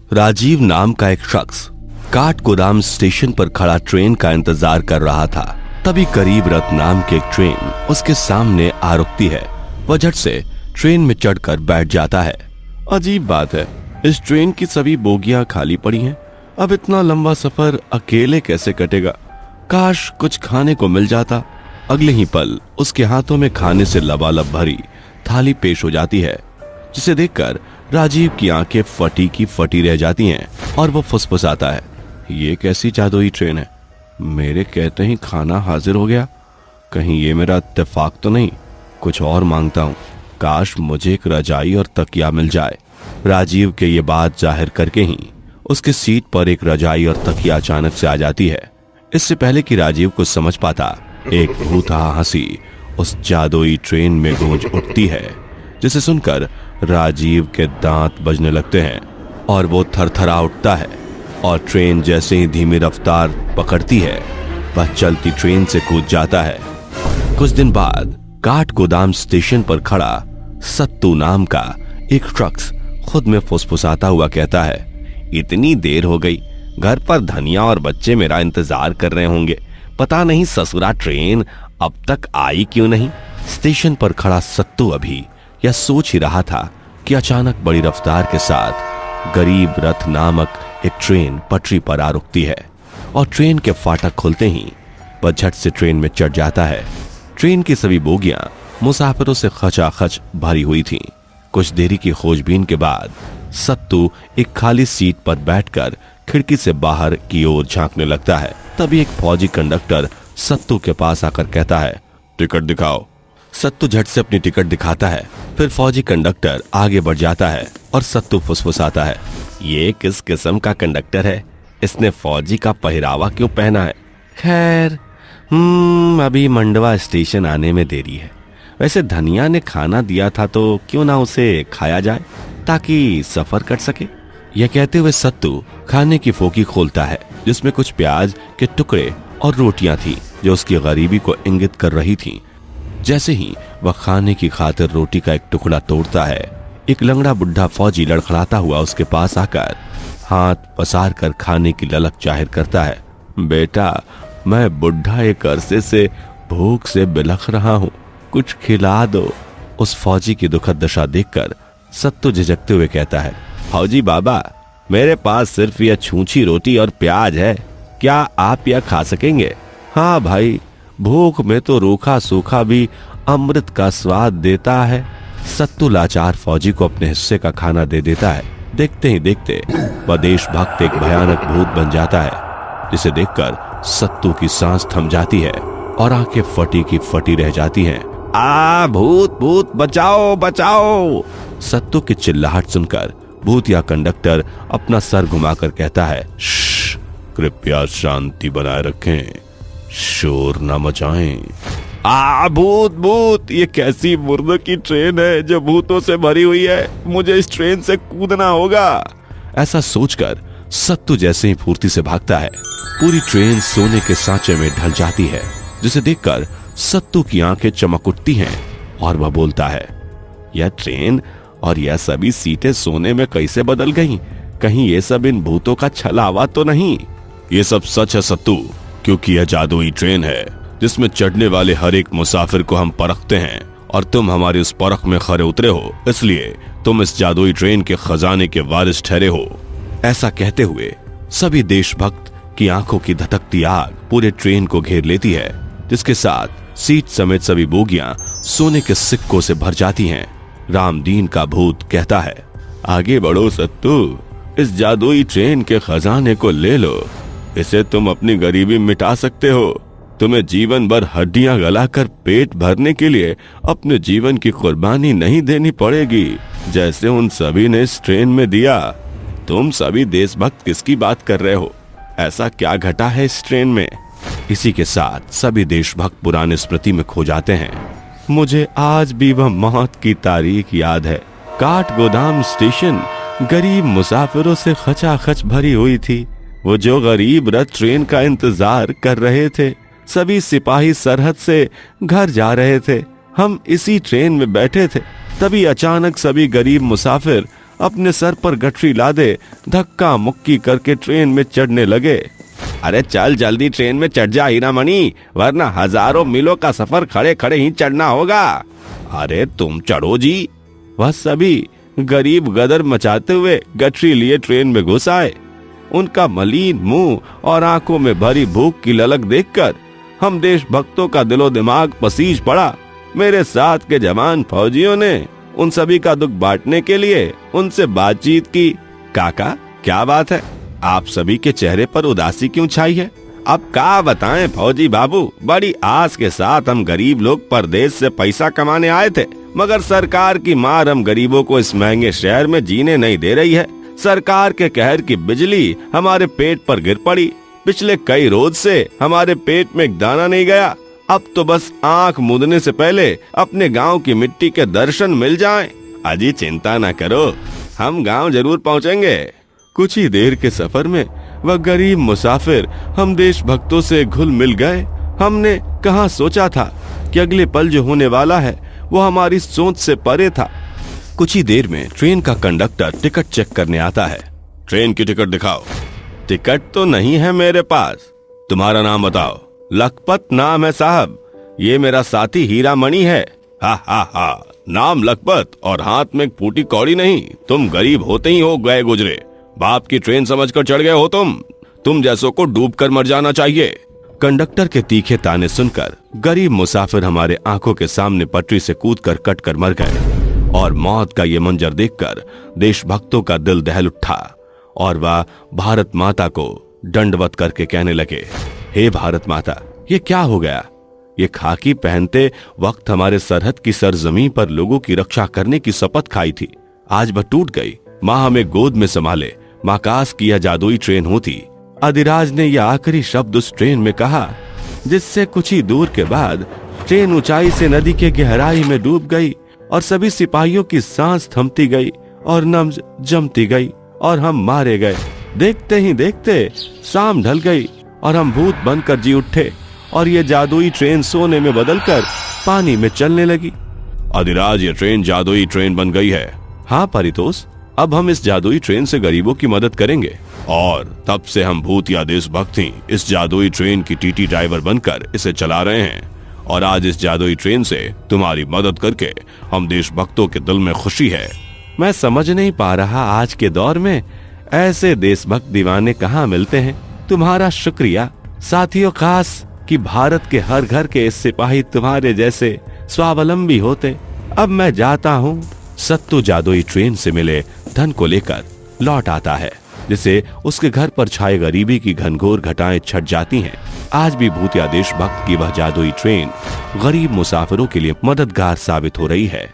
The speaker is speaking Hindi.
राजीव नाम का एक शख्स काठगोदाम स्टेशन पर खड़ा ट्रेन का इंतजार कर रहा था। तभी गरीब रथ नाम की एक ट्रेन उसके सामने आ रुकती है। वह झट से ट्रेन में चढ़कर बैठ जाता है। अजीब बात है, इस ट्रेन की सभी बोगियां खाली पड़ी हैं। अब इतना लंबा सफर अकेले कैसे कटेगा? काश कुछ खाने को मिल जाता। अगले ही पल उसके हाथों में खाने से लबालब भरी थाली पेश हो जाती है, जिसे देखकर राजीव की आंखें फटी की फटी रह जाती हैं और वो फुसफुसाता है, ये कैसी जादुई ट्रेन है? मेरे कहते ही खाना हाजिर हो गया। कहीं ये मेरा इत्तेफाक तो नहीं? कुछ और मांगता हूँ, काश मुझे एक रजाई और तकिया मिल जाए। राजीव के ये बात जाहिर करके ही उसके सीट पर एक रजाई और तकिया अचानक से आ जाती है। इससे पहले कि राजीव कुछ समझ पाता, एक भूतहा हंसी उस जादुई ट्रेन में गूंज उठती है, जिसे सुनकर राजीव के दांत बजने लगते हैं और वो थरथरा उठता है। और ट्रेन जैसे ही धीमी रफ्तार पकड़ती है, वह चलती ट्रेन से कूद जाता है। कुछ दिन बाद काठगोदाम स्टेशन पर खड़ा सत्तू नाम का एक शख्स खुद में फुसफुसाता हुआ कहता है, इतनी देर हो गई, घर पर धनिया और बच्चे मेरा इंतजार कर रहे होंगे। पता नहीं ससुरा ट्रेन अब तक आई क्यों नहीं। स्टेशन पर खड़ा सत्तू अभी यह सोच ही रहा था कि अचानक बड़ी रफ्तार के साथ गरीब रथ नामक एक ट्रेन पटरी पर आ रुकती है और ट्रेन के फाटक खुलते ही वह झट से ट्रेन में चढ़ जाता है। ट्रेन की सभी बोगियां मुसाफिरों से खचाखच भरी हुई थीं। कुछ देरी की खोजबीन के बाद सत्तू एक खाली सीट पर बैठकर खिड़की से बाहर की ओर झांकने लगता है। तभी एक फौजी कंडक्टर सत्तू के पास आकर कहता है, टिकट दिखाओ। सत्तू झट से अपनी टिकट दिखाता है। फिर फौजी कंडक्टर आगे बढ़ जाता है और सत्तू फुसफुसाता है, ये किस किस्म का कंडक्टर है? इसने फौजी का पहरावा क्यों पहना है? खैर, अभी मंडवा स्टेशन आने में देरी है। वैसे धनिया ने खाना दिया था तो क्यों ना उसे खाया जाए ताकि सफर कट सके। यह कहते हुए सत्तू खाने की फोकी खोलता है, जिसमें कुछ प्याज के टुकड़े और रोटियां थी जो उसकी गरीबी को इंगित कर रही थीं। जैसे ही वह खाने की खातिर रोटी का एक टुकड़ा तोड़ता है, एक लंगड़ा बुढ़ा फौजी लड़खड़ाता हुआ उसके पास आकर हाथ पसार कर खाने की ललक जाहिर करता है। बेटा, मैं बुढ़ा एक अरसे से भूख से बिलख रहा हूँ, कुछ खिला दो। उस फौजी की दुखद दशा देखकर सत्तू झिझकते हुए कहता है, फौजी बाबा, मेरे पास सिर्फ यह छूछी रोटी और प्याज है, क्या आप यह खा सकेंगे? हाँ भाई, भूख में तो रूखा सूखा भी अमृत का स्वाद देता है। सत्तू लाचार फौजी को अपने हिस्से का खाना दे देता है। देखते ही देखते वह देशभक्त एक भयानक भूत बन जाता है, जिसे देखकर सत्तू की सांस थम जाती है और आंखें फटी की फटी रह जाती हैं। आ भूत भूत, बचाओ बचाओ! सत्तू की चिल्लाहट सुनकर भूतिया कंडक्टर अपना सर घुमाकर कहता है, श्श, कृपया शांति बनाए रखें, शोर न मचाएं। भूत भूत, ये कैसी मुर्दों की ट्रेन है जो भूतों से भरी हुई है? मुझे इस ट्रेन से कूदना होगा। ऐसा सोचकर सत्तू जैसे ही फुर्ती से भागता है, पूरी ट्रेन सोने के सांचे में ढल जाती है, जिसे देखकर सत्तू की आंखें चमक उठती हैं और वह बोलता है, यह ट्रेन और यह सभी सीटें सोने में कैसे बदल गईं? कहीं ये सब इन भूतों का छलावा तो नहीं? ये सब सच है सत्तू, क्योंकि यह जादुई ट्रेन है जिसमें चढ़ने वाले हर एक मुसाफिर को हम परखते हैं और तुम हमारी उस परख में खरे उतरे हो, इसलिए तुम इस जादुई ट्रेन के खजाने के वारिस ठहरे हो। ऐसा कहते हुए सभी देशभक्त की आंखों की धधकती आग पूरे ट्रेन को घेर लेती है, जिसके साथ सीट समेत सभी बोगियां सोने के सिक्कों से भर जाती हैं। रामदीन का भूत कहता है, आगे बढ़ो सत्तू, इस जादुई ट्रेन के खजाने को ले लो, इसे तुम अपनी गरीबी मिटा सकते हो। तुम्हें जीवन भर हड्डियां गलाकर पेट भरने के लिए अपने जीवन की कुर्बानी नहीं देनी पड़ेगी, जैसे उन सभी ने इस ट्रेन में दिया। तुम सभी देशभक्त किसकी बात कर रहे हो? ऐसा क्या घटा है इस ट्रेन में? इसी के साथ सभी देशभक्त पुराने स्मृति में खो जाते हैं। मुझे आज भी वह मौत की तारीख याद है। काठगोदाम स्टेशन गरीब मुसाफिरों से खचाखच भरी हुई थी। वो जो गरीब रथ ट्रेन का इंतजार कर रहे थे, सभी सिपाही सरहद से घर जा रहे थे। हम इसी ट्रेन में बैठे थे, तभी अचानक सभी गरीब मुसाफिर अपने सर पर गठरी लादे धक्का मुक्की करके ट्रेन में चढ़ने लगे। अरे चल जल्दी ट्रेन में चढ़ जा हीरामणि, वरना हजारों मीलों का सफर खड़े खड़े ही चढ़ना होगा। अरे तुम चढ़ो जी। वह सभी गरीब गदर मचाते हुए गठरी लिए ट्रेन में घुस आए। उनका मलिन मुंह और आंखों में भरी भूख की ललक देखकर हम देशभक्तों का दिलो दिमाग पसीज पड़ा। मेरे साथ के जवान फौजियों ने उन सभी का दुख बांटने के लिए उनसे बातचीत की। काका, क्या बात है, आप सभी के चेहरे पर उदासी क्यों छाई है? अब क्या बताएं फौजी बाबू, बड़ी आस के साथ हम गरीब लोग परदेश से पैसा कमाने आए थे, मगर सरकार की मार हम गरीबों को इस महंगे शहर में जीने नहीं दे रही है। सरकार के कहर की बिजली हमारे पेट पर गिर पड़ी। पिछले कई रोज से हमारे पेट में एक दाना नहीं गया। अब तो बस आंख मूंदने से पहले अपने गांव की मिट्टी के दर्शन मिल जाएं। अजी चिंता न करो, हम गांव जरूर पहुंचेंगे। कुछ ही देर के सफर में वह गरीब मुसाफिर हम देशभक्तों से घुल मिल गए। हमने कहाँ सोचा था कि अगले पल जो होने वाला है वो हमारी सोच से परे था। कुछ ही देर में ट्रेन का कंडक्टर टिकट चेक करने आता है। ट्रेन की टिकट दिखाओ। टिकट तो नहीं है मेरे पास। तुम्हारा नाम बताओ। लखपत नाम है साहब, ये मेरा साथी हीरामणि है। हा हा हा, नाम लखपत और हाथ में एक फूटी कौड़ी नहीं। तुम गरीब होते ही हो गए गुजरे, बाप की ट्रेन समझकर चढ़ गए हो तुम जैसों को डूब कर मर जाना चाहिए। कंडक्टर के तीखे ताने सुनकर गरीब मुसाफिर हमारे आंखों के सामने पटरी से कूदकर कटकर मर गए। और मौत का ये मंजर देखकर देशभक्तों का दिल दहल उठा और वह भारत माता को दंडवत करके कहने लगे, हे भारत माता, ये क्या हो गया? ये खाकी पहनते वक्त हमारे सरहद की सरजमीन पर लोगों की रक्षा करने की शपथ खाई थी, आज वह टूट गई। माँ हमें गोद में संभाले, माकास की यह जादुई ट्रेन होती। अधिराज ने यह आखिरी शब्द उस ट्रेन में कहा, जिससे कुछ ही दूर के बाद ट्रेन ऊंचाई से नदी के गहराई में डूब गई और सभी सिपाहियों की सांस थमती गई और नब्ज जमती गई और हम मारे गए। देखते ही देखते शाम ढल गई और हम भूत बनकर जी उठे और ये जादुई ट्रेन सोने में बदलकर पानी में चलने लगी। अधिराज, ये ट्रेन जादुई ट्रेन बन गई है। हाँ परितोष, अब हम इस जादुई ट्रेन से गरीबों की मदद करेंगे और तब से हम भूत या देशभक्त ही इस जादुई ट्रेन की टीटी ड्राइवर बनकर इसे चला रहे हैं। और आज इस जादुई ट्रेन से तुम्हारी मदद करके हम देशभक्तों के दिल में खुशी है। मैं समझ नहीं पा रहा आज के दौर में ऐसे देशभक्त दीवाने कहाँ मिलते हैं। तुम्हारा शुक्रिया साथियों, खास कि भारत के हर घर के सिपाही तुम्हारे जैसे स्वावलंबी होते। अब मैं जाता हूँ। सत्तू जादुई ट्रेन से मिले धन को लेकर लौट आता है, जिसे उसके घर पर छाए गरीबी की घनघोर घटाएं छट जाती हैं। आज भी भूतिया देशभक्त की वह जादुई ट्रेन गरीब मुसाफिरों के लिए मददगार साबित हो रही है।